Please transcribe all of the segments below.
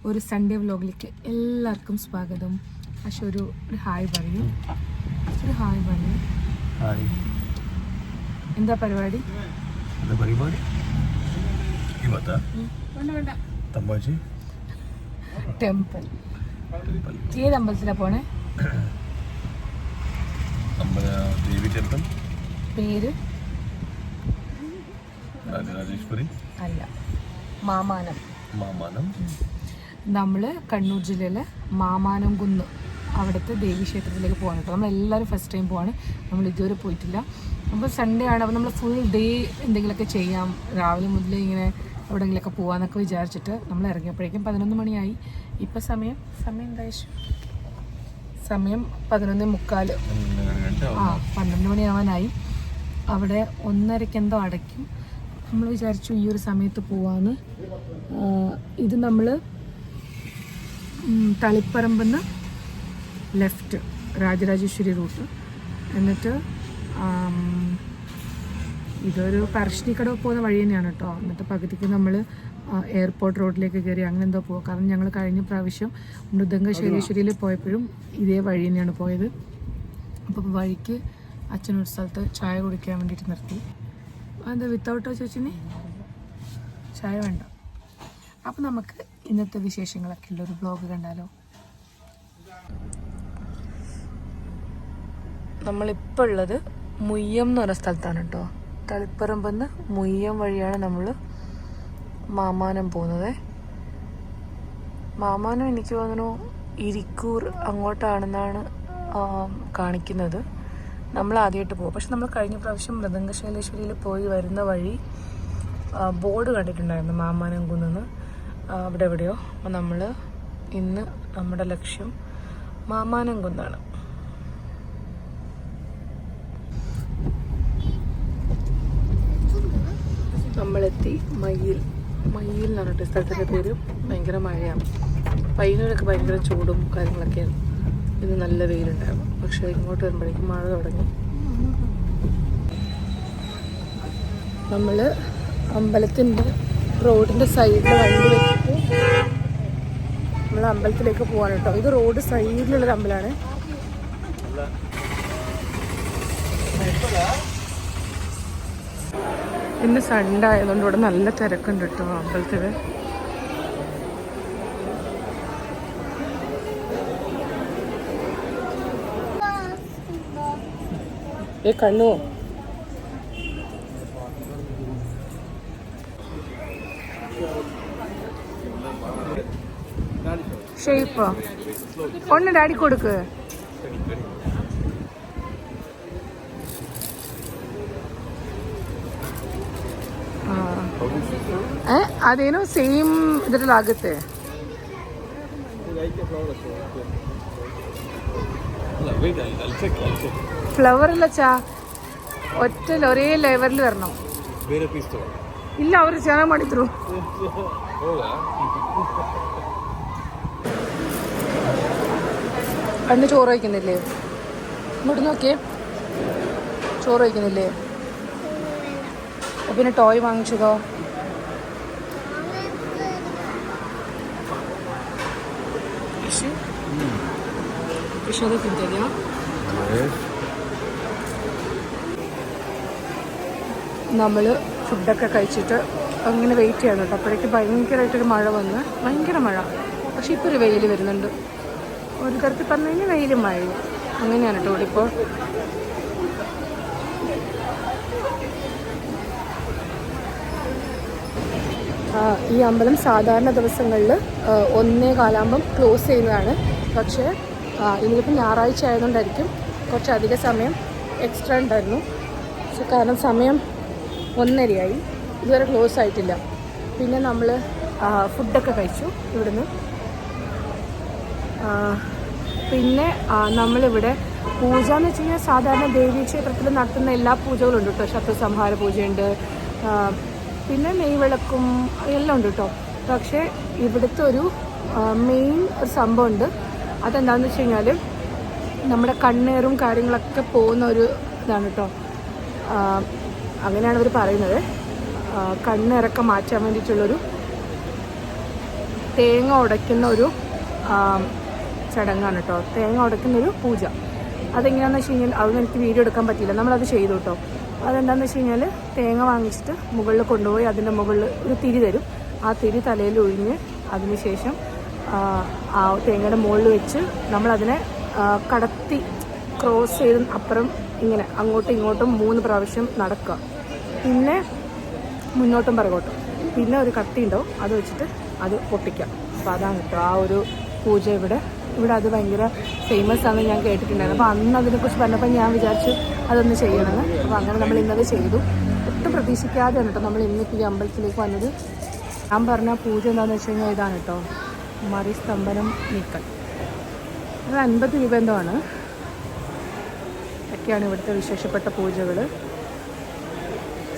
ഒരു സൺഡേ വ്ലോഗിലേക്ക് എല്ലാവർക്കും സ്വാഗതം. പക്ഷെ ഒരു ഹായ് പറയൂ, ഒരു ഹായ് പറയൂ. എന്താ പരിപാടി? ടെമ്പിൾ. ഏത് അമ്പലത്തിലാ പോണേ? പേര് അല്ല, മാമാനം. നമ്മൾ കണ്ണൂർ ജില്ലയിലെ മാമാനം കുന്ന് അവിടുത്തെ ദേവീക്ഷേത്രത്തിലേക്ക് പോകാൻ കേട്ടോ. നമ്മളെല്ലാവരും ഫസ്റ്റ് ടൈം പോവാണ്, നമ്മൾ ഇതുവരെ പോയിട്ടില്ല. അപ്പോൾ സൺഡേ ആണ്, അപ്പോൾ നമ്മൾ ഫുൾ ഡേ എന്തെങ്കിലുമൊക്കെ ചെയ്യാം, രാവിലെ മുതൽ ഇങ്ങനെ എവിടെയെങ്കിലുമൊക്കെ പോകാമെന്നൊക്കെ വിചാരിച്ചിട്ട് നമ്മൾ ഇറങ്ങിയപ്പോഴേക്കും 11 മണിയായി. ഇപ്പം സമയം എന്താ? സമയം 11:45. 12 മണിയാവാനായി. അവിടെ 1:30 എന്തോ അടയ്ക്കും. നമ്മൾ വിചാരിച്ചു ഈ ഒരു സമയത്ത് പോവാന്ന്. ഇത് നമ്മൾ തളിപ്പറമ്പെന്ന് ലെഫ്റ്റ് രാജരാജേശ്വരി റൂട്ട്, എന്നിട്ട് ഇതൊരു പറശ്ശിനിക്കടവ് പോകുന്ന വഴി തന്നെയാണ് കേട്ടോ. എന്നിട്ട് പകുതിക്ക് നമ്മൾ എയർപോർട്ട് റോഡിലേക്ക് കയറി അങ്ങനെ എന്തോ പോകും. കാരണം ഞങ്ങൾ കഴിഞ്ഞ പ്രാവശ്യം മൃദംഗശൈലേശ്വരിയിൽ പോയപ്പോഴും ഇതേ വഴി തന്നെയാണ് പോയത്. അപ്പോൾ വഴിക്ക് അച്ഛനൊരു സ്ഥലത്ത് ചായ കുടിക്കാൻ വേണ്ടിയിട്ട് നിർത്തി. അത് വിത്തൗട്ടോ ചേച്ചിന് ചായ വേണ്ട. അപ്പം നമുക്ക് ഇന്നത്തെ വിശേഷങ്ങളൊക്കെ ഉള്ളൊരു ബ്ലോഗ് കണ്ടാലോ. നമ്മളിപ്പോൾ ഉള്ളത് മുയ്യം എന്ന് പറഞ്ഞ സ്ഥലത്താണ് കേട്ടോ. തളിപ്പറമ്പെന്ന് മുയ്യം വഴിയാണ് നമ്മൾ മാമാനം പോകുന്നത്. മാമാനം എനിക്ക് തോന്നുന്നു ഇരിക്കൂർ അങ്ങോട്ടാണെന്നാണ് കാണിക്കുന്നത്. നമ്മൾ ആദ്യമായിട്ട് പോകും. പക്ഷെ നമ്മൾ കഴിഞ്ഞ പ്രാവശ്യം മൃദംഗശൈലേശ്വരിയിൽ പോയി വരുന്ന വഴി ബോർഡ് കണ്ടിട്ടുണ്ടായിരുന്നു മാമാനം കുന്നെന്ന്, അവിടെ എവിടെയോ. അപ്പോൾ നമ്മൾ ഇന്ന് നമ്മുടെ ലക്ഷ്യം മാമാനം കുന്നാണ്. നമ്മളെത്തി മയ്യിൽ എന്ന് പറഞ്ഞിട്ട് സ്ഥലത്തിൻ്റെ പേര്. ഭയങ്കര മഴയാണ്. വൈകുന്നേരമൊക്കെ ഭയങ്കര ചൂടും കാര്യങ്ങളൊക്കെയാണ്. ഇത് നല്ല വെയിലുണ്ടായിരുന്നു. പക്ഷേ ഇങ്ങോട്ട് വരുമ്പോഴേക്കും മഴ തുടങ്ങി. നമ്മൾ അമ്പലത്തിൻ്റെ റോഡിൻ്റെ സൈഡിൽ വണ്ടി വെച്ചിട്ട് നമ്മൾ അമ്പലത്തിലേക്ക് പോകാൻ കേട്ടോ. ഇത് റോഡ് സൈഡിലുള്ളൊരു അമ്പലമാണ്. ഇന്ന് സൺഡേ ആയതുകൊണ്ട് ഇവിടെ നല്ല തിരക്കുണ്ട് കേട്ടോ അമ്പലത്തിൽ. കണ്ണു ഷേപ്പ് ഒന്ന് ഡാഡി കൊടുക്ക്. ಅದೇನೋ ಸೇಮ್ ಇದರಲ್ಲಿ ಆಗುತ್ತೆ. ഫ്ലവർ അല്ല ചാ, ഒറ്റ ഒരേ ലെവലിൽ വരണം. ഇല്ല, അവർ ಚೆನ್ನಾಗಿ ಮಾಡಿದ್ರು. കണ്ണ് ചോറ് വയ്ക്കുന്നില്ലേ? ഇങ്ങോട്ട് നോക്കിയേ, ചോറ് വയ്ക്കുന്നില്ലേ? പിന്നെ ടോയ് വാങ്ങിച്ചതോ? അത് തിരിച്ചറിയ. നമ്മൾ ഫുഡൊക്കെ കഴിച്ചിട്ട് അങ്ങനെ വെയിറ്റ് ചെയ്യണം കേട്ടോ. അപ്പോഴേക്ക് ഭയങ്കരമായിട്ടൊരു മഴ വന്ന്, ഭയങ്കര മഴ. പക്ഷെ ഇപ്പോൾ ഒരു വെയിൽ വരുന്നുണ്ട്. ഒരു തരത്തിൽ പറഞ്ഞു കഴിഞ്ഞാൽ വെയിലും മഴയും അങ്ങനെയാണ് കേട്ടോ ഇവിടെ ഇപ്പോൾ. ഈ അമ്പലം സാധാരണ ദിവസങ്ങളിൽ 1:15 ക്ലോസ് ചെയ്യുന്നതാണ്. പക്ഷേ ഇന്നിപ്പോൾ ഞായറാഴ്ച ആയതുകൊണ്ടായിരിക്കും കുറച്ചധികം സമയം എക്സ്ട്രാ ഉണ്ടായിരുന്നു. പക്ഷെ കാരണം സമയം 1:30 ഇതുവരെ ക്ലോസ് ആയിട്ടില്ല. പിന്നെ നമ്മൾ ഫുഡൊക്കെ കഴിച്ചു ഇവിടുന്ന്. പിന്നെ നമ്മളിവിടെ പൂജ എന്ന് വെച്ച് കഴിഞ്ഞാൽ സാധാരണ ദേവീക്ഷേത്രത്തിൽ നടത്തുന്ന എല്ലാ പൂജകളും ഉണ്ട് കേട്ടോ. ശത്രുസംഹാര പൂജയുണ്ട്, പിന്നെ നെയ്വിളക്കും എല്ലാം ഉണ്ട് കേട്ടോ. പക്ഷേ ഇവിടുത്തെ ഒരു മെയിൻ ഒരു സംഭവമുണ്ട്. അതെന്താണെന്ന് വെച്ച് കഴിഞ്ഞാൽ നമ്മുടെ കണ്ണേറും കാര്യങ്ങളൊക്കെ പോകുന്ന ഒരു ഇതാണ് കേട്ടോ. അങ്ങനെയാണ് അവർ പറയുന്നത്. കണ്ണിറക്കം മാറ്റാൻ വേണ്ടിയിട്ടുള്ളൊരു തേങ്ങ ഉടയ്ക്കുന്ന ഒരു ചടങ്ങാണ് കേട്ടോ. തേങ്ങ ഉടയ്ക്കുന്നൊരു പൂജ. അതെങ്ങനെയാണെന്ന് വെച്ച് കഴിഞ്ഞാൽ അതൊന്നും എനിക്ക് വീഡിയോ എടുക്കാൻ പറ്റിയില്ല, നമ്മളത് ചെയ്തു കേട്ടോ. അതെന്താണെന്ന് വെച്ച് കഴിഞ്ഞാൽ തേങ്ങ വാങ്ങിച്ചിട്ട് മുകളിൽ കൊണ്ടുപോയി അതിൻ്റെ മുകളിൽ ഒരു തിരി തരും. ആ തിരി തലയിൽ ഒഴിഞ്ഞ് അതിന് ശേഷം ആ തേങ്ങയുടെ മുകളിൽ വെച്ച് നമ്മളതിനെ കടത്തി ക്രോസ് ചെയ്ത് അപ്പുറം ഇങ്ങനെ അങ്ങോട്ടും ഇങ്ങോട്ടും 3 പ്രാവശ്യം നടക്കുക. പിന്നെ മുന്നോട്ടും പിറകോട്ടും. പിന്നെ ഒരു കത്തി ഉണ്ടാവും, അത് വെച്ചിട്ട് അത് പൊട്ടിക്കാം. അപ്പോൾ അതാണ് കേട്ടോ ആ ഒരു പൂജ. ഇവിടെ അത് ഭയങ്കര ഫേമസ് ആണെന്ന് ഞാൻ കേട്ടിട്ടുണ്ടായിരുന്നു. അപ്പോൾ അന്ന് അതിനെക്കുറിച്ച് പറഞ്ഞപ്പോൾ ഞാൻ വിചാരിച്ചു അതൊന്ന് ചെയ്യണമെന്ന്. അപ്പോൾ അങ്ങനെ നമ്മൾ ഇന്നത് ചെയ്തു. ഒട്ടും പ്രതീക്ഷിക്കാതെയാണ് കേട്ടോ നമ്മൾ ഇന്നിപ്പോൾ ഈ അമ്പലത്തിലേക്ക് വന്നത്. ഞാൻ പറഞ്ഞ പൂജ എന്താണെന്ന് വെച്ച് കഴിഞ്ഞാൽ ഇതാണ് കേട്ടോ, മറിസ്തംഭനം നീക്കൽ. അത് 50 രൂപ എന്തോ ആണ്. ഒക്കെയാണ് ഇവിടുത്തെ വിശേഷപ്പെട്ട പൂജകൾ.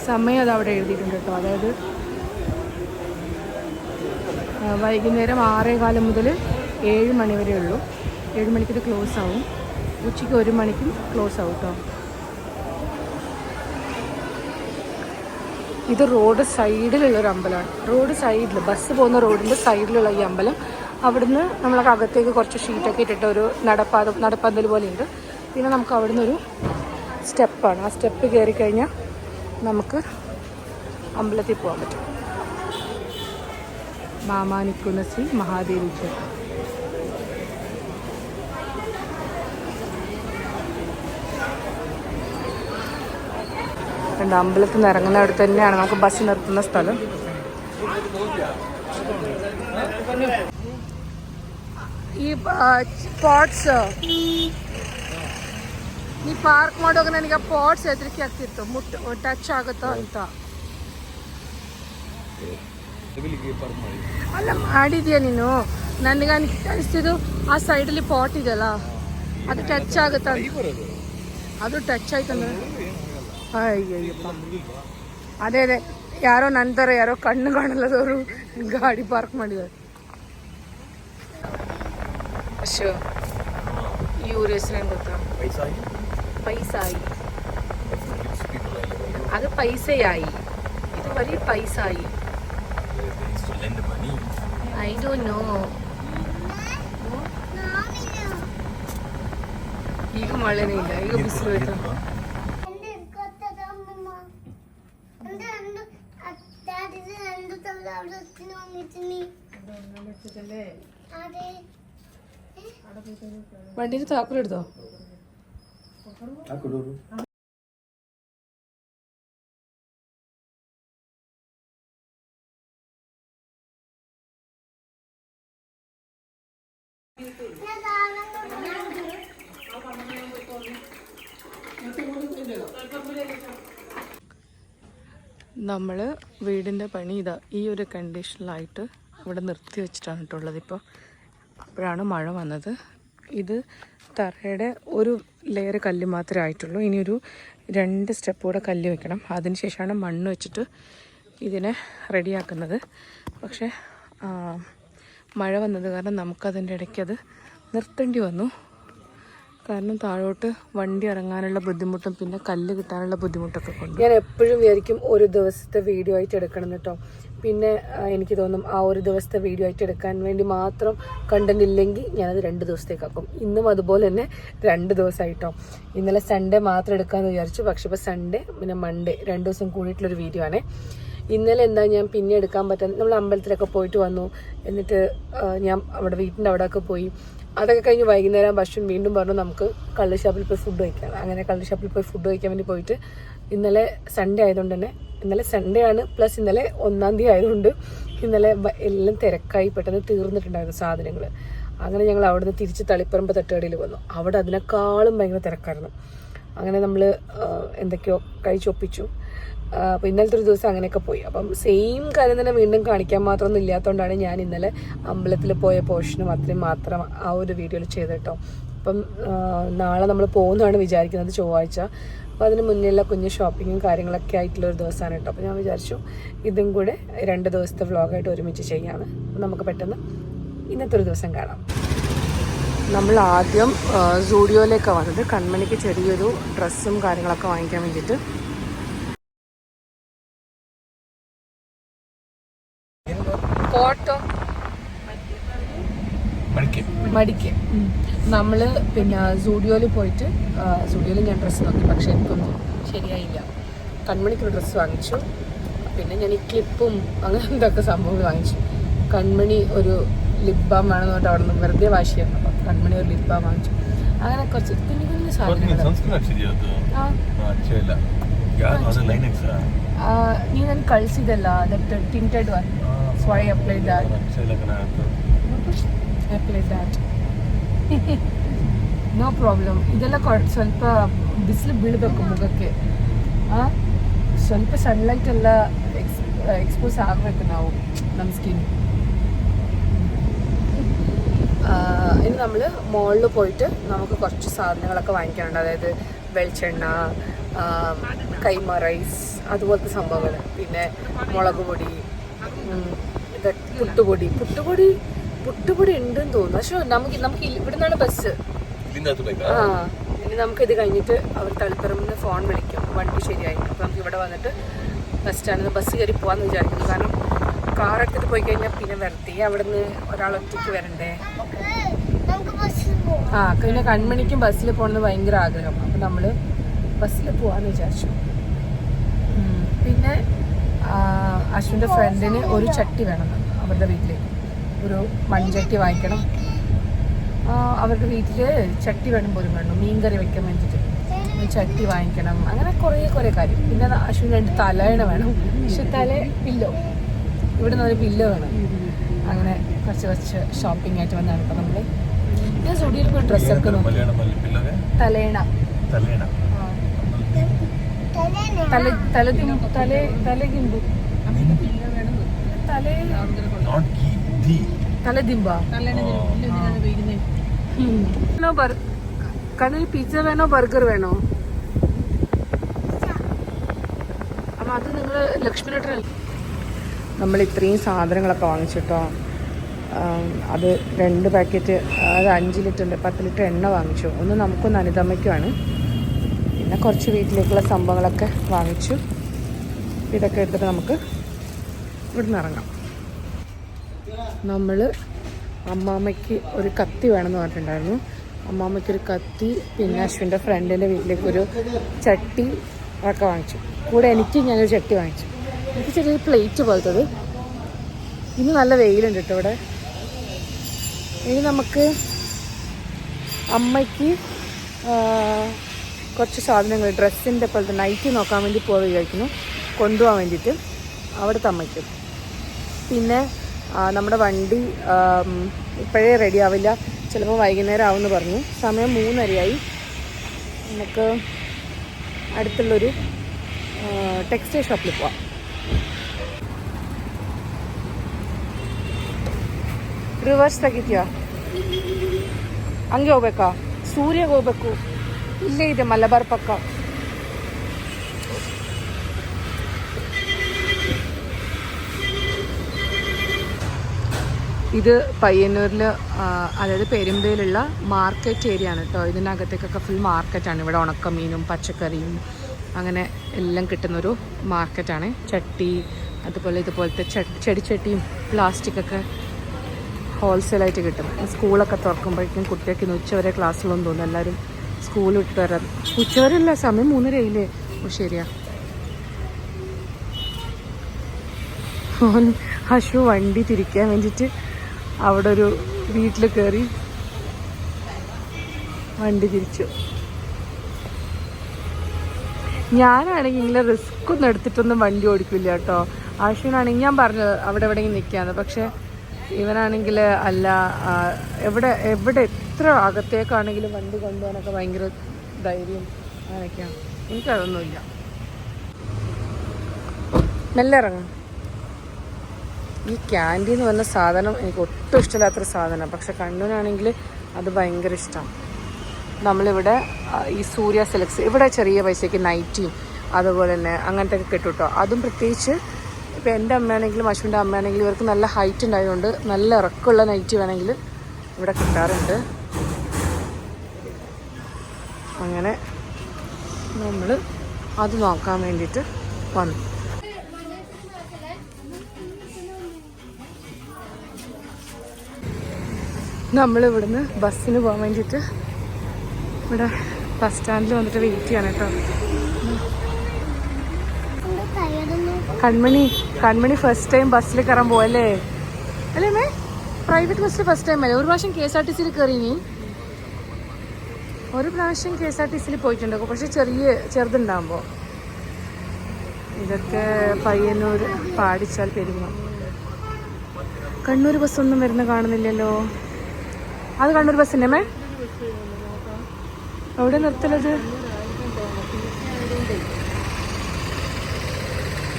സമയം അത് അവിടെ എഴുതിയിട്ടുണ്ട് കേട്ടോ. അതായത് വൈകുന്നേരം 6:15 മുതൽ 7 മണി വരെ ഉള്ളൂ. 7 മണിക്ക് ഇത് ക്ലോസ് ആവും. ഉച്ചയ്ക്ക് 1 മണിക്കും ക്ലോസ് ആവും കേട്ടോ. ഇത് റോഡ് സൈഡിലുള്ളൊരു അമ്പലമാണ്. റോഡ് സൈഡിൽ ബസ് പോകുന്ന റോഡിൻ്റെ സൈഡിലുള്ള ഈ അമ്പലം. അവിടുന്ന് നമ്മളൊക്കെ അകത്തേക്ക് കുറച്ച് ഷീറ്റൊക്കെ ഇട്ടിട്ട് ഒരു നടപ്പന്തൽ പോലെയുണ്ട്. പിന്നെ നമുക്ക് അവിടുന്ന് ഒരു സ്റ്റെപ്പാണ്. ആ സ്റ്റെപ്പ് കയറി കഴിഞ്ഞാൽ നമുക്ക് അമ്പലത്തിൽ പോകാൻ പറ്റും. മാമാനിക്കുന്ന ശ്രീ മഹാദേവി ക്ഷേത്രം. അമ്പലത്തിൽ നിന്ന് ഇറങ്ങുന്ന അവിടെ തന്നെയാണ് നമുക്ക് ബസ് നിർത്തുന്ന സ്ഥലം. ಈ ಪಾಟ್ಸ್ ನೀ ಪಾರ್ಕ್ ಮಾಡುವಾಗ ನನಗೆ ಪಾಟ್ಸ್ ಹೆದರಿಕೆ ಆಗ್ತಿತ್ತು, ಟಚ್ ಆಗುತ್ತೋ ಅಂತ. ಅಲ್ಲ ಮಾಡಿದ್ಯಾ ನೀನು? ನನಗೆ ಅನಿಸ್ತಿದ್ದು ಆ ಸೈಡಲ್ಲಿ ಪಾಟ್ ಇದೆಯಲ್ಲ ಅದು ಟಚ್ ಆಗುತ್ತಾ, ಅದು ಟಚ್ ಆಯ್ತಂದ್ರೆ ಅಯ್ಯಯ್ಯಪ್ಪ. ಅದೇ ಯಾರೋ ನಂತರ ಯಾರೋ ಕಣ್ಣು ಕಾಣಲ್ಲದವರು ಗಾಡಿ ಪಾರ್ಕ್ ಮಾಡಿದ್ದಾರೆ. ಅಶೋ ಇವ್ರ ಹೆಸರೇನು ಗೊತ್ತಾ? ಪೈಸಾಯಿ. ಅದು ಪೈಸೆಯಾಯಿ, ಇದು ಬರೀ ಪೈಸಾಯಿ. I don't know. ಈಗ ಮಳೆನೇ ಇಲ್ಲ, ಈಗ ಬಿಸಿಲು ಆಯ್ತು. വണ്ടിയിൽ താക്കോലെടുത്തോ? നമ്മൾ വീടിൻ്റെ പണി ഇതാ ഈ ഒരു കണ്ടീഷനിലായിട്ട് ഇവിടെ നിർത്തി വെച്ചിട്ടാണ് കേട്ടുള്ളത്. ഇപ്പോൾ അപ്പോഴാണ് മഴ വന്നത്. ഇത് തറയുടെ ഒരു ലെയർ കല്ല് മാത്രമേ ആയിട്ടുള്ളൂ. ഇനിയൊരു 2 സ്റ്റെപ്പ് കൂടെ കല്ല് വെക്കണം. അതിനുശേഷമാണ് മണ്ണ് വെച്ചിട്ട് ഇതിനെ റെഡിയാക്കുന്നത്. പക്ഷേ മഴ വന്നത് കാരണം നമുക്കതിൻ്റെ ഇടയ്ക്ക് അത് നിർത്തേണ്ടി വന്നു. കാരണം താഴോട്ട് വണ്ടി ഇറങ്ങാനുള്ള ബുദ്ധിമുട്ടും പിന്നെ കല്ല് കിട്ടാനുള്ള ബുദ്ധിമുട്ടൊക്കെ കൊണ്ട് ഞാൻ എപ്പോഴും വിചാരിക്കും ഒരു ദിവസത്തെ വീഡിയോ ആയിട്ട് എടുക്കണം കേട്ടോ. പിന്നെ എനിക്ക് തോന്നും ആ ഒരു ദിവസത്തെ വീഡിയോ ആയിട്ട് എടുക്കാൻ വേണ്ടി മാത്രം കണ്ടന്റ് ഇല്ലെങ്കിൽ ഞാനത് 2 ദിവസത്തേക്കാക്കും. ഇന്നും അതുപോലെ തന്നെ 2 ദിവസമായിട്ടോ. ഇന്നലെ സൺഡേ മാത്രം എടുക്കാമെന്ന് വിചാരിച്ചു. പക്ഷെ ഇപ്പോൾ സൺഡേ പിന്നെ മൺഡേ 2 ദിവസം കൂടിയിട്ടുള്ളൊരു വീഡിയോ ആണ്. ഇന്നലെ എന്താ ഞാൻ പിന്നെ എടുക്കാൻ പറ്റാൻ, നമ്മൾ അമ്പലത്തിലൊക്കെ പോയിട്ട് വന്നു. എന്നിട്ട് ഞാൻ അവിടെ വീട്ടിൻ്റെ അവിടെയൊക്കെ പോയി. അതൊക്കെ കഴിഞ്ഞ് വൈകുന്നേരം ഭക്ഷണം വീണ്ടും പറഞ്ഞു നമുക്ക് കള്ള് ഷാപ്പിൽ പോയി ഫുഡ് കഴിക്കാം. അങ്ങനെ കള്ള് ഷാപ്പിൽ പോയി ഫുഡ് കഴിക്കാൻ വേണ്ടി പോയിട്ട് ഇന്നലെ സൺഡേ ആയതുകൊണ്ട് തന്നെ, ഇന്നലെ സൺഡേ ആണ് പ്ലസ് ഇന്നലെ 1-ാം തീയതി ആയതുകൊണ്ട് ഇന്നലെ എല്ലാം തിരക്കായി പെട്ടെന്ന് തീർന്നിട്ടുണ്ടായിരുന്നു സാധനങ്ങൾ. അങ്ങനെ ഞങ്ങൾ അവിടുന്ന് തിരിച്ച് തളിപ്പറമ്പ് തട്ടുകടയിൽ വന്നു. അവിടെ അതിനേക്കാളും ഭയങ്കര തിരക്കായിരുന്നു. അങ്ങനെ നമ്മൾ എന്തൊക്കെയോ കഴിച്ചൊപ്പിച്ചു. അപ്പോൾ ഇന്നലത്തെ ഒരു ദിവസം അങ്ങനെയൊക്കെ പോയി. അപ്പം സെയിം കാര്യം തന്നെ വീണ്ടും കാണിക്കാൻ മാത്രമൊന്നും ഇല്ലാത്തതുകൊണ്ടാണ് ഞാൻ ഇന്നലെ അമ്പലത്തിൽ പോയ പോർഷന് മാത്രം ആ ഒരു വീഡിയോയിൽ ചെയ്ത് കേട്ടോ. അപ്പം നാളെ നമ്മൾ പോകുന്നതാണ് വിചാരിക്കുന്നത്, ചൊവ്വാഴ്ച. അപ്പോൾ അതിന് മുന്നേയുള്ള കുഞ്ഞ് ഷോപ്പിങ്ങും കാര്യങ്ങളൊക്കെ ആയിട്ടുള്ളൊരു ദിവസമാണ് കേട്ടോ. അപ്പോൾ ഞാൻ വിചാരിച്ചു ഇതും കൂടെ 2 ദിവസത്തെ വ്ളോഗായിട്ട് ഒരുമിച്ച് ചെയ്യാമെന്ന്. അപ്പോൾ നമുക്ക് പെട്ടെന്ന് ഇന്നത്തെ ഒരു ദിവസം കാണാം. നമ്മൾ ആദ്യം സൂഡിയോയിലേക്കാണ് വന്നത്. കൺമണിക്ക് ചെറിയൊരു ഡ്രസ്സും കാര്യങ്ങളൊക്കെ വാങ്ങിക്കാൻ വേണ്ടിയിട്ട്. കോട്ടോ മടിക്ക്. നമ്മൾ പിന്നെ സൂഡിയോയിൽ പോയിട്ട് സൂഡിയോയിൽ ഞാൻ ഡ്രസ്സ് നോക്കി, പക്ഷെ എനിക്കൊന്നും ശരിയായില്ല. കൺമണിക്കൊരു ഡ്രസ്സ് വാങ്ങിച്ചു, പിന്നെ ഞാൻ ഈ ക്ലിപ്പും അങ്ങനെ എന്തൊക്കെ സംഭവങ്ങൾ വാങ്ങിച്ചു. കൺമണി ഒരു ലിപ് ബാം വേണമെന്ന് പറഞ്ഞിട്ട് അവിടെ നിന്ന് വെറുതെ വാശിയായിരുന്നു. അപ്പം കൺമണി ഒരു ലിപ് ബാം വാങ്ങിച്ചു. അങ്ങനെ കുറച്ച് കുഞ്ഞു കുഞ്ഞു സാധനങ്ങൾ. ನೀ ನಾನು ಕಳಿಸಿದೆಲ್ಲ that tinted one, so I applied that. No problem. ಇದೆಲ್ಲ ಸ್ವಲ್ಪ ಬಿಸಿಲು ಬೀಳಬೇಕು ಮುಖಕ್ಕೆ. ಸ್ವಲ್ಪ ಸನ್ಲೈಟ್ ಎಲ್ಲ ಎಕ್ಸ್ಪೋಸ್ ಆಗಬೇಕು ನಾವು ನಮ್ಮ ಸ್ಕಿನ್. ഇനി നമ്മൾ മോളിൽ പോയിട്ട് നമുക്ക് കുറച്ച് സാധനങ്ങളൊക്കെ വാങ്ങിക്കാനുണ്ട്. അതായത് വെളിച്ചെണ്ണ, കൈമ റൈസ്, അതുപോലത്തെ സംഭവങ്ങൾ, പിന്നെ മുളക് പൊടി, പുട്ടുപൊടി ഉണ്ടെന്ന് തോന്നുന്നു. പക്ഷെ നമുക്ക് ഇവിടെ നിന്നാണ് ബസ്. ഇനി നമുക്കിത് കഴിഞ്ഞിട്ട് അവർ തളിപ്പറമ്പിൽ നിന്ന് ഫോൺ വിളിക്കും, വണ്ടി ശരിയായി. അപ്പോൾ നമുക്ക് ഇവിടെ വന്നിട്ട് ബസ് സ്റ്റാൻഡിൽ നിന്ന് ബസ് കയറി പോകാമെന്ന് വിചാരിക്കുന്നു. കാരണം കാർ എടുത്തിട്ട് പോയി കഴിഞ്ഞാൽ പിന്നെ വെറുതെ അവിടെ നിന്ന് ഒരാൾ ഒറ്റയ്ക്ക് വരണ്ടേ. പിന്നെ കൺമണിക്കും ബസ്സിൽ പോകണമെന്ന് ഭയങ്കര ആഗ്രഹം. അപ്പം നമ്മൾ ബസ്സിൽ പോകാമെന്ന് വിചാരിച്ചു. പിന്നെ അശ്വിൻ്റെ ഫ്രണ്ടിന് ഒരു ചട്ടി വേണം അവരുടെ വീട്ടിൽ. ഒരു മൺചട്ടി വാങ്ങിക്കണം. അവരുടെ വീട്ടിൽ ചട്ടി വേണം പോലും വേണം മീൻ കറി വെക്കാൻ വേണ്ടിയിട്ട്. ചട്ടി വാങ്ങിക്കണം. അങ്ങനെ കുറേ കാര്യം. പിന്നെ അശ്വിന് 2 തലയണ വേണം. പക്ഷെ പില്ലോ ഇവിടെ നിന്ന് പില്ലോ വേണം. അങ്ങനെ കുറച്ച് ഷോപ്പിംഗ് ആയിട്ട് വന്നതാണ്. ഇപ്പം നമ്മൾ ഞാൻ സ്റ്റുഡിയോയിൽ പോയി ഡ്രസ്സൊക്കെ നോക്കി. തലയണ തലദിമ്പ. കണ്ണിൽ പിസ്സ വേണോ ബർഗർ വേണോ? അപ്പം അത് നിങ്ങൾ ലക്ഷ്മിനോട്ട്. നമ്മൾ ഇത്രയും സാധനങ്ങളൊക്കെ വാങ്ങിച്ചിട്ടോ. അത് 2 പാക്കറ്റ്, അത് 5 ലിറ്ററിൻ്റെ 10 ലിറ്റർ എണ്ണ വാങ്ങിച്ചു. ഒന്ന് നമുക്കൊന്ന് അനിതമ്മയ്ക്കുമാണ്. പിന്നെ കുറച്ച് വീട്ടിലേക്കുള്ള സംഭവങ്ങളൊക്കെ വാങ്ങിച്ചു. ഇതൊക്കെ എടുത്തിട്ട് നമുക്ക് ഇവിടുന്ന് ഇറങ്ങാം. നമ്മൾ അമ്മാമ്മയ്ക്ക് ഒരു കത്തി വേണമെന്ന് പറഞ്ഞിട്ടുണ്ടായിരുന്നു. അമ്മാമ്മയ്ക്കൊരു കത്തി, പിന്നെ അശ്വിൻ്റെ ഫ്രണ്ടിൻ്റെ വീട്ടിലേക്കൊരു ചട്ടി ഒക്കെ വാങ്ങിച്ചു. കൂടെ ഞാനൊരു ചട്ടി വാങ്ങിച്ചു. എനിക്ക് ചെറിയൊരു പ്ലേറ്റ് പോലത്തത്. ഇന്ന് നല്ല വെയിലുണ്ട് കേട്ടോ ഇവിടെ. ഇനി നമുക്ക് അമ്മയ്ക്ക് കുറച്ച് സാധനങ്ങൾ, ഡ്രസ്സിൻ്റെ പോലത്തെ നൈറ്റി നോക്കാൻ വേണ്ടി പോകാൻ വിചാരിക്കുന്നു, കൊണ്ടുപോകാൻ വേണ്ടിയിട്ട് അവിടുത്തെ അമ്മയ്ക്ക്. പിന്നെ നമ്മുടെ വണ്ടി ഇപ്പോഴേ റെഡി ആവില്ല, ചിലപ്പോൾ വൈകുന്നേരം ആവുമെന്ന് പറഞ്ഞു. സമയം 3:30. നമുക്ക് അടുത്തുള്ളൊരു ടെക്സ്റ്റൈൽ ഷോപ്പിൽ പോവാം. ರಿವರ್ಸ್ ತೆಗಿತೀಯಾ? ಹಂಗೆ ಹೋಗ್ಬೇಕಾ? ಸೂರ್ಯಗೆ ಹೋಗ್ಬೇಕು. ಇಲ್ಲೇ ಇದೆ ಮಲಬಾರ್ ಪಕ್ಕ. ഇത് പയ്യന്നൂരിൽ, അതായത് പെരുമ്പയിലുള്ള മാർക്കറ്റ് ഏരിയ ആണ് കേട്ടോ. ഇതിനകത്തേക്കൊക്കെ ഫുൾ മാർക്കറ്റാണ്. ഇവിടെ ഉണക്കമീനും പച്ചക്കറിയും അങ്ങനെ എല്ലാം കിട്ടുന്നൊരു മാർക്കറ്റാണ്. ചട്ടി, അതുപോലെ ഇതുപോലത്തെ ചെടിച്ചട്ടിയും പ്ലാസ്റ്റിക്കൊക്കെ ഹോൾസെയിലായിട്ട് കിട്ടും. സ്കൂളൊക്കെ തുറക്കുമ്പോഴേക്കും കുട്ടികൾക്ക് ഉച്ചവരെ ക്ലാസ്സിലൊന്നും തോന്നുന്നു. എല്ലാവരും സ്കൂൾ വിട്ട് വരാൻ ഉച്ചവരെയല്ല, സമയം 3:30 ഓ ശരിയാ. അശു വണ്ടി തിരിക്കാൻ വേണ്ടിയിട്ട് അവിടെ ഒരു വീട്ടിൽ കയറി വണ്ടി തിരിച്ചു. ഞാനാണെങ്കിൽ ഇങ്ങനെ റിസ്ക് ഒന്നും എടുത്തിട്ടൊന്നും വണ്ടി ഓടിക്കില്ല കേട്ടോ. അശ്വിനാണെങ്കിൽ ഞാൻ പറഞ്ഞത് അവിടെ എവിടെയെങ്കിലും നിൽക്കാന്ന്. പക്ഷേ ഇവനാണെങ്കിൽ അല്ല, എവിടെ എത്ര അകത്തേക്കാണെങ്കിലും വണ്ടി കൊണ്ടുപോകാനൊക്കെ ഭയങ്കര ധൈര്യം അങ്ങനെയൊക്കെയാണ്. എനിക്കതൊന്നുമില്ല. മെല്ലെ ഇറങ്ങാം. ഈ ക്യാൻഡി എന്ന് പറഞ്ഞ സാധനം എനിക്ക് ഒട്ടും ഇഷ്ടമില്ലാത്തൊരു സാധനമാണ്. പക്ഷെ കണ്ണൂനാണെങ്കിൽ അത് ഭയങ്കര ഇഷ്ടമാണ്. നമ്മളിവിടെ ഈ സൂര്യ സെലക്സ്, ഇവിടെ ചെറിയ പൈസയ്ക്ക് നൈറ്റിയും അതുപോലെ തന്നെ അങ്ങനത്തെ ഒക്കെ കിട്ടും കേട്ടോ. അതും പ്രത്യേകിച്ച് ഇപ്പോൾ എൻ്റെ അമ്മയാണെങ്കിലും അശ്വിൻ്റെ അമ്മയാണെങ്കിലും ഇവർക്ക് നല്ല ഹൈറ്റ് ഉണ്ടായതുകൊണ്ട് നല്ല ഇറക്കമുള്ള നൈറ്റ് വേണമെങ്കിൽ ഇവിടെ കിട്ടാറുണ്ട്. അങ്ങനെ നമ്മൾ അത് നോക്കാൻ വേണ്ടിയിട്ട് വന്നു. നമ്മളിവിടുന്ന് ബസ്സിന് പോകാൻ വേണ്ടിയിട്ട് ഇവിടെ ബസ് സ്റ്റാൻഡിൽ വന്നിട്ട് വെയിറ്റ് ചെയ്യണം കേട്ടോ. കൺമണി ഫസ്റ്റ് ടൈം ബസ്സിൽ കയറാൻ പോവല്ലേ അല്ലേ മേ? പ്രൈവറ്റ് ബസ്സിൽ ഫസ്റ്റ് ടൈം അല്ലേ? ഒരു പ്രാവശ്യം KSRTC കയറി. നീ ഒരു പ്രാവശ്യം KSRTC പോയിട്ടുണ്ട്, പക്ഷെ ചെറുതുണ്ടാകുമ്പോൾ. ഇതൊക്കെ പയ്യന്നൂർ പാടിച്ചാൽ പെരുമ. കണ്ണൂർ ബസ്സൊന്നും വരുന്ന കാണുന്നില്ലല്ലോ. അത് കണ്ണൂർ ബസ് തന്നെ മേ? എവിടെ നിർത്തലത്?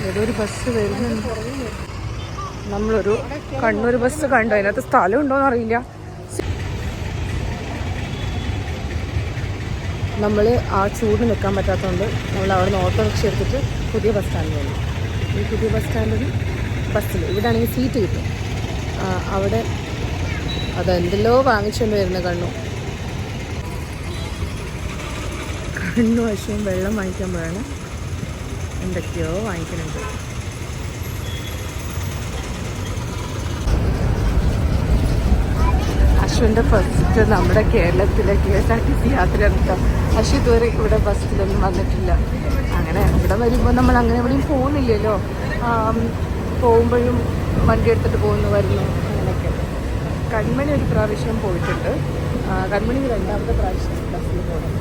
ഏതൊരു ബസ് വരുന്നുണ്ട്. നമ്മളൊരു കണ്ണൂർ ബസ് കണ്ടു. അതിനകത്ത് സ്ഥലം ഉണ്ടോയെന്ന് അറിയില്ല. നമ്മൾ ആ ചൂട് നിൽക്കാൻ പറ്റാത്തതുകൊണ്ട് നമ്മൾ അവിടെ നിന്ന് ഓട്ടോറിക്ഷ എടുത്തിട്ട് പുതിയ ബസ് സ്റ്റാൻഡിൽ വന്നു. ഈ പുതിയ ബസ് സ്റ്റാൻഡിൽ ബസ്സിൽ ഇവിടെ ആണെങ്കിൽ സീറ്റ് കിട്ടും. അവിടെ അതെന്തെല്ലോ വാങ്ങിച്ചുകൊണ്ട് വരുന്ന കണ്ണു വശവും വെള്ളം വാങ്ങിക്കാൻ പോയാണ്. എന്തൊക്കെയോ വാങ്ങിക്കുന്നുണ്ട്. അശ്വിൻ്റെ ഫസ്റ്റ് നമ്മുടെ കേരളത്തിലെ KSRTC യാത്ര എടുക്കാം. അശ്വ ഇതുവരെ ഇവിടെ ബസ്സിലൊന്നും വന്നിട്ടില്ല. അങ്ങനെ ഇവിടെ വരുമ്പോൾ നമ്മൾ അങ്ങനെ എവിടെയും പോകുന്നില്ലല്ലോ. പോകുമ്പോഴും വണ്ടി എടുത്തിട്ട് വരുന്നു അങ്ങനെയൊക്കെ. കൺമണി ഒരു പ്രാവശ്യം പോയിട്ടുണ്ട്. കൺമണി രണ്ടാമത്തെ പ്രാവശ്യം ബസ്സിൽ പോകണം.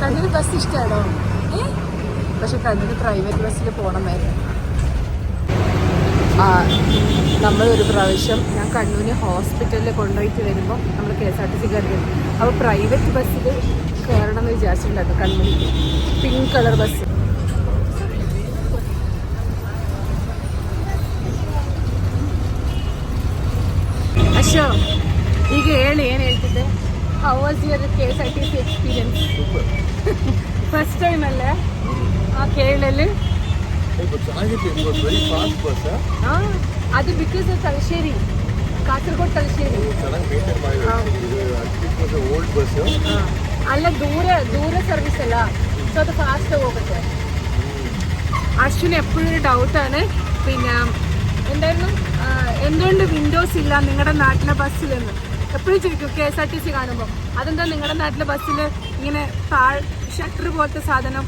കണ്ണൂർ ബസ് ഇഷ്ടമാണോ? പക്ഷെ കണ്ണൂർ പ്രൈവറ്റ് ബസ്സിൽ പോകണമായിരുന്നു. നമ്മളൊരു പ്രാവശ്യം ഞാൻ കണ്ണൂര് ഹോസ്പിറ്റലിൽ കൊണ്ടുപോയിട്ട് വരുമ്പോൾ നമ്മൾ KSRTC കയറിയത്. അപ്പോൾ പ്രൈവറ്റ് ബസ്സിൽ കയറണം എന്ന് വിചാരിച്ചിട്ടുണ്ടായിരുന്നു. കണ്ണൂരിൽ പിങ്ക് കളർ ബസ്. ಅಶೋ ಈಗ ಹೇಳಿ ಏನು ಹೇಳ್ತಿದ್ದೆ? How was your KSRTC experience? First time ಅಲ್ಲೇ ಕೇರಳಲ್ಲಿ ಅದು ಬಿಕಾಸ್ ತಲಶ್ಶೇರಿ, ಕಾಸರಗೋಡು ತಲಶ್ಶೇರಿ ಅಲ್ಲ, ದೂರ ಸರ್ವಿಸ್ ಅಲ್ಲ, ಸೊ ಅದು ಫಾಸ್ಟ್ ಹೋಗುತ್ತೆ. അശ്വിന് എപ്പോഴും ഒരു ഡൗട്ടാണ്, പിന്നെ എന്തായിരുന്നു, എന്തുകൊണ്ട് വിൻഡോസ് ഇല്ല നിങ്ങളുടെ നാട്ടിലെ ബസ്സിലെന്ന് എപ്പോഴും ചോദിക്കും KSRTC കാണുമ്പോൾ. അതെന്താ നിങ്ങളുടെ നാട്ടിലെ ബസ്സിൽ ഇങ്ങനെ ഷട്ടർ പോലത്തെ സാധനം,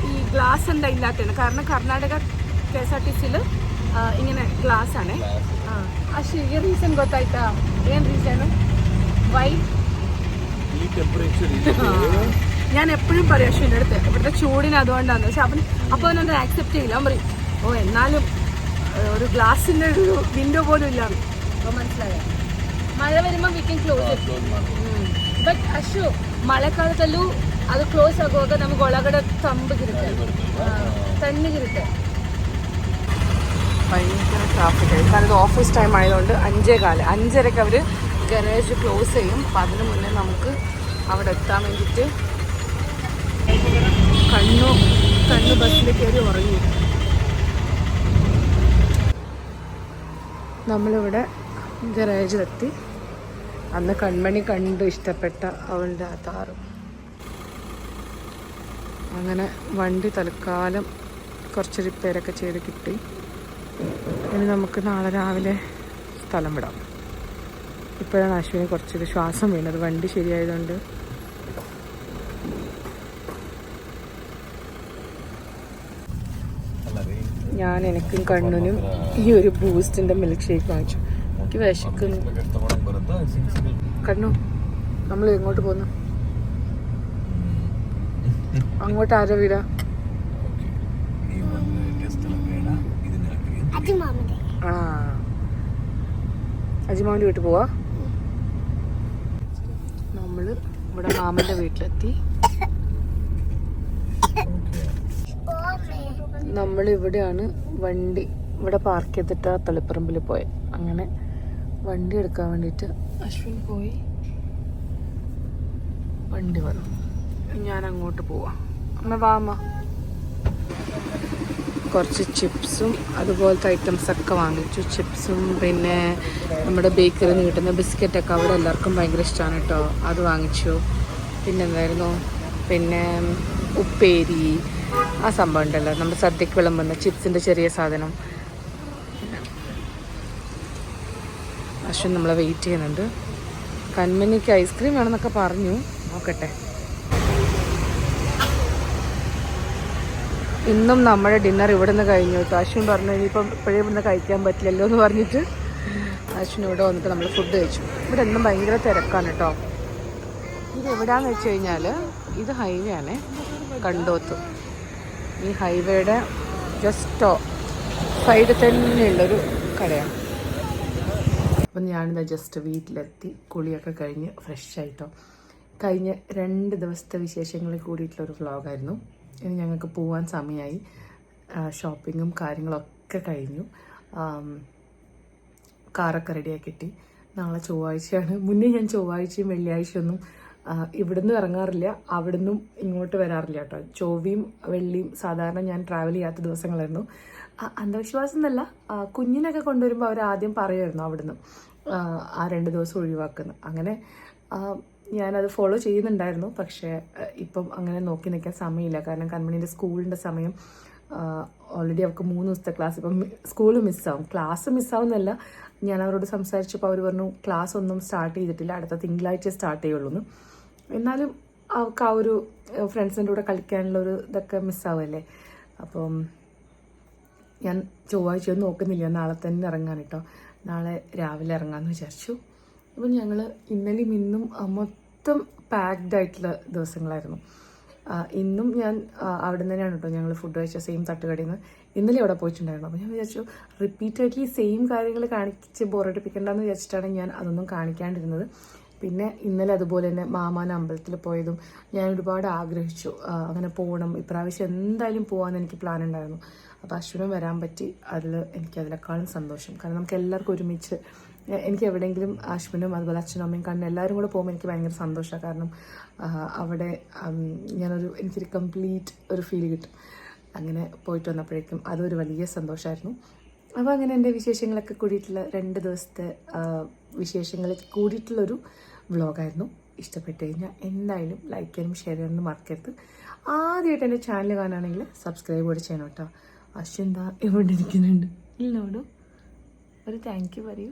ഈ ഗ്ലാസ് എന്താ ഇല്ലാത്തതാണ്? കാരണം കർണാടക KSRTCയിൽ ഇങ്ങനെ ഗ്ലാസ് ആണ്. ಅಶ್ವಿ ಈ ರೀಸನ್ ಗೊತ್ತಾಯ್ತಾ? ಏನು ರೀಸನು? ವೈ? ഞാൻ എപ്പോഴും പറയും അശ്വിൻ്റെ അടുത്ത് ഇവിടുത്തെ ചൂടിന് അതുകൊണ്ടാണ്. പക്ഷെ അപ്പോൾ അവനൊന്നും ആക്സെപ്റ്റ് ചെയ്യില്ല. അവൻ പറയും ഓ എന്നാലും ഒരു ഗ്ലാസിൻ്റെ ഒരു വിൻഡോ പോലും ഇല്ല. അപ്പോൾ മനസ്സിലായോ? ಮಳೆ വരുമ്പോൾ we can close it. But ಅಶ್ವು ಮಳೆಕಾಲದಲ್ಲೂ ಅದು ಕ್ಲೋಸ್ ಆಗುವಾಗ ನಮಗೆ ಒಳಗಡೆ തണ്ണുകിರುತ್ತೆ. ഭയങ്കര ട്രാഫിക്കായി. കാരണം ഇത് ഓഫീസ് ടൈം ആയതുകൊണ്ട് 5:15 അവർ ഗാരേജ് ക്ലോസ് ചെയ്യും. അപ്പം അതിന് മുന്നേ നമുക്ക് അവിടെ എത്താൻ വേണ്ടിയിട്ട് കണ്ണു ബസ്സിൽ കയറി ഉറങ്ങി. നമ്മളിവിടെ ഗാരേജിലെത്തി. അന്ന് കൺമണി കണ്ടു ഇഷ്ടപ്പെട്ട അവളുടെ ആ താറ്. അങ്ങനെ വണ്ടി തൽക്കാലം കുറച്ച് റിപ്പയറൊക്കെ ചെയ്ത് കിട്ടി. ഇനി നമുക്ക് നാളെ രാവിലെ സ്ഥലം വിടാം. ഇപ്പോഴാണ് അശ്വിന് കുറച്ചൊരു ശ്വാസം വീണത് വണ്ടി ശരിയായതുകൊണ്ട്. എനിക്കും കണ്ണനും ഈ ഒരു ബൂസ്റ്റിൻ്റെ മിൽക്ക് ഷേക്ക് വാങ്ങിച്ചു. എനിക്ക് വിശക്കുന്നു. കണ്ണു നമ്മൾ എങ്ങോട്ട് പോന്നു? അങ്ങോട്ട് ആരോ വീടാ? അജിമാവിൻ്റെ വീട്ടിൽ പോവാ. നമ്മള് ഇവിടെ മാമന്റെ വീട്ടിലെത്തി. നമ്മളിവിടെയാണ് വണ്ടി ഇവിടെ പാർക്ക് ചെയ്തിട്ട് തളിപ്പറമ്പിൽ പോയത്. അങ്ങനെ വണ്ടി എടുക്കാൻ വേണ്ടിയിട്ട് അശ്വിൻ പോയി, വണ്ടി വന്നു. ഞാൻ അങ്ങോട്ട് പോവാം. അമ്മ വാ അമ്മ. കുറച്ച് ചിപ്സും അതുപോലത്തെ ഐറ്റംസൊക്കെ വാങ്ങിച്ചു. ചിപ്സും പിന്നെ നമ്മുടെ ബേക്കറിയിൽ നിന്ന് കിട്ടുന്ന ബിസ്ക്കറ്റൊക്കെ അവിടെ എല്ലാവർക്കും ഭയങ്കര ഇഷ്ടമാണ് കേട്ടോ. അത് വാങ്ങിച്ചു. പിന്നെ എന്തായിരുന്നു, പിന്നെ ഉപ്പേരി, ആ സംഭവം ഉണ്ടല്ലോ നമ്മുടെ സദ്യക്ക് വിളമ്പുന്ന ചിപ്സിൻ്റെ ചെറിയ സാധനം. അശ്വിൻ നമ്മളെ വെയിറ്റ് ചെയ്യുന്നുണ്ട്. കൺമണിക്ക് ഐസ്ക്രീം വേണമെന്നൊക്കെ പറഞ്ഞു, നോക്കട്ടെ. ഇന്നും നമ്മുടെ ഡിന്നർ ഇവിടെ നിന്ന് കഴിഞ്ഞു കേട്ടോ. അശ്വിൻ പറഞ്ഞു ഇനിയിപ്പം ഇപ്പോഴേ ഇവിടുന്ന് കഴിക്കാൻ പറ്റില്ലല്ലോ എന്ന് പറഞ്ഞിട്ട് അശ്വിൻ ഇവിടെ വന്നിട്ട് നമ്മൾ ഫുഡ് കഴിച്ചു. ഇവിടെ എന്നും ഭയങ്കര തിരക്കാണ് കേട്ടോ. ഇത് എവിടെയാണെന്ന് വെച്ച് കഴിഞ്ഞാൽ ഇത് ഹൈവേ ആണ്, കണ്ടോത്ത്. ഈ ഹൈവേയുടെ ജസ്റ്റ് സൈഡിൽ തന്നെയുള്ളൊരു കടയാണ്. അപ്പം ഞാനിതാ ജസ്റ്റ് വീട്ടിലെത്തി, കുളിയൊക്കെ കഴിഞ്ഞ് ഫ്രഷ് ആയിട്ടോ. കഴിഞ്ഞ 2 ദിവസത്തെ വിശേഷങ്ങളിൽ കൂടിയിട്ടുള്ളൊരു വ്ളോഗായിരുന്നു. ഇനി ഞങ്ങൾക്ക് പോകാൻ സമയമായി. ഷോപ്പിങ്ങും കാര്യങ്ങളൊക്കെ കഴിഞ്ഞു. കാറൊക്കെ റെഡിയാക്കി കിട്ടി. നാളെ ചൊവ്വാഴ്ചയാണ്. മുന്നേ ഞാൻ ചൊവ്വാഴ്ചയും വെള്ളിയാഴ്ചയൊന്നും ഇവിടുന്ന് ഇറങ്ങാറില്ല, അവിടുന്നും ഇങ്ങോട്ട് വരാറില്ല കേട്ടോ. ചൊവ്വയും വെള്ളിയും സാധാരണ ഞാൻ ട്രാവൽ ചെയ്യാത്ത ദിവസങ്ങളായിരുന്നു. അന്ധവിശ്വാസം എന്നല്ല, കുഞ്ഞിനൊക്കെ കൊണ്ടുവരുമ്പോൾ അവർ ആദ്യം പറയുമായിരുന്നു അവിടുന്ന് ആ 2 ദിവസം ഒഴിവാക്കുന്നു. അങ്ങനെ ഞാനത് ഫോളോ ചെയ്യുന്നുണ്ടായിരുന്നു. പക്ഷേ ഇപ്പം അങ്ങനെ നോക്കി നിൽക്കാൻ സമയമില്ല. കാരണം കൺമണീൻ്റെ സ്കൂളിൻ്റെ സമയം ഓൾറെഡി അവർക്ക് 3 ദിവസത്തെ ക്ലാസ്. ഇപ്പം സ്കൂൾ മിസ്സാവും. ക്ലാസ് മിസ്സാവുന്നല്ല, ഞാൻ അവരോട് സംസാരിച്ചപ്പോൾ അവർ പറഞ്ഞു ക്ലാസ് ഒന്നും സ്റ്റാർട്ട് ചെയ്തിട്ടില്ല, അടുത്ത തിങ്കളാഴ്ച സ്റ്റാർട്ട് ചെയ്യുള്ളൂ. എന്നാലും അവർക്ക് ആ ഒരു ഫ്രണ്ട്സിൻ്റെ കൂടെ കളിക്കാനുള്ളൊരു ഇതൊക്കെ മിസ്സാവുമല്ലേ. അപ്പം ഞാൻ ചൊവ്വാഴ്ചയൊന്നും നോക്കുന്നില്ല, നാളെ തന്നെ ഇറങ്ങാൻ കേട്ടോ. നാളെ രാവിലെ ഇറങ്ങാമെന്ന് വിചാരിച്ചു. അപ്പം ഞങ്ങൾ ഇന്നലെയും ഇന്നും മൊത്തം പാക്ഡ് ആയിട്ടുള്ള ദിവസങ്ങളായിരുന്നു. ഇന്നും ഞാൻ അവിടെ നിന്ന് തന്നെയാണ് കേട്ടോ ഞങ്ങൾ ഫുഡ് കഴിച്ച സെയിം തട്ടുകടയിൽ നിന്ന്. ഇന്നലെ അവിടെ പോയിട്ടുണ്ടായിരുന്നു. അപ്പോൾ ഞാൻ വിചാരിച്ചു റിപ്പീറ്റഡ്ലി സെയിം കാര്യങ്ങൾ കാണിച്ച് ബോറടിപ്പിക്കേണ്ടെന്ന് വിചാരിച്ചിട്ടാണ് ഞാൻ അതൊന്നും കാണിക്കാണ്ടിരുന്നത്. പിന്നെ ഇന്നലെ അതുപോലെ തന്നെ മാമാന അമ്പലത്തിൽ പോയതും ഞാൻ ഒരുപാട് ആഗ്രഹിച്ചു അങ്ങനെ പോകണം, ഇപ്രാവശ്യം എന്തായാലും പോകാമെന്ന് എനിക്ക് പ്ലാൻ ഉണ്ടായിരുന്നു. അപ്പോൾ അശ്വിനും വരാൻ പറ്റി. എനിക്കതിനേക്കാളും സന്തോഷം. കാരണം നമുക്ക് എല്ലാവർക്കും ഒരുമിച്ച്, എനിക്ക് എവിടെയെങ്കിലും അശ്വിനും അതുപോലെ അച്ഛനും അമ്മയും കണ്ണ് എല്ലാവരും കൂടെ പോകുമ്പോൾ എനിക്ക് ഭയങ്കര സന്തോഷമാണ്. കാരണം അവിടെ എനിക്കൊരു കംപ്ലീറ്റ് ഒരു ഫീൽ കിട്ടും. അങ്ങനെ പോയിട്ട് വന്നപ്പോഴേക്കും അതൊരു വലിയ സന്തോഷമായിരുന്നു. അപ്പോൾ അങ്ങനെ എൻ്റെ വിശേഷങ്ങളൊക്കെ കൂടിയിട്ടുള്ള 2 ദിവസത്തെ വിശേഷങ്ങളിൽ കൂടിയിട്ടുള്ളൊരു വ്ളോഗായിരുന്നു. ഇഷ്ടപ്പെട്ട് കഴിഞ്ഞാൽ എന്തായാലും ലൈക്ക് ചെയ്യാനും ഷെയർ ചെയ്യാനും മറക്കരുത്. ആദ്യമായിട്ട് എൻ്റെ ചാനൽ കാണുകയാണെങ്കിൽ സബ്സ്ക്രൈബ് കൂടി ചെയ്യണം കേട്ടോ. അശ്വിൻ എന്താ എവിടെ ഇരിക്കുന്നുണ്ട്? ഇല്ലോടും ഒരു താങ്ക് യു പറയൂ.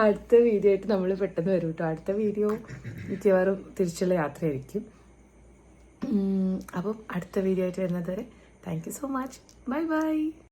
അടുത്ത വീഡിയോ ആയിട്ട് നമ്മൾ പെട്ടെന്ന് വരും കേട്ടോ. അടുത്ത വീഡിയോ മിക്കവാറും തിരിച്ചുള്ള യാത്രയായിരിക്കും. അപ്പം അടുത്ത വീഡിയോ ആയിട്ട് വരുന്നത് വരെ thank you so much. Bye bye.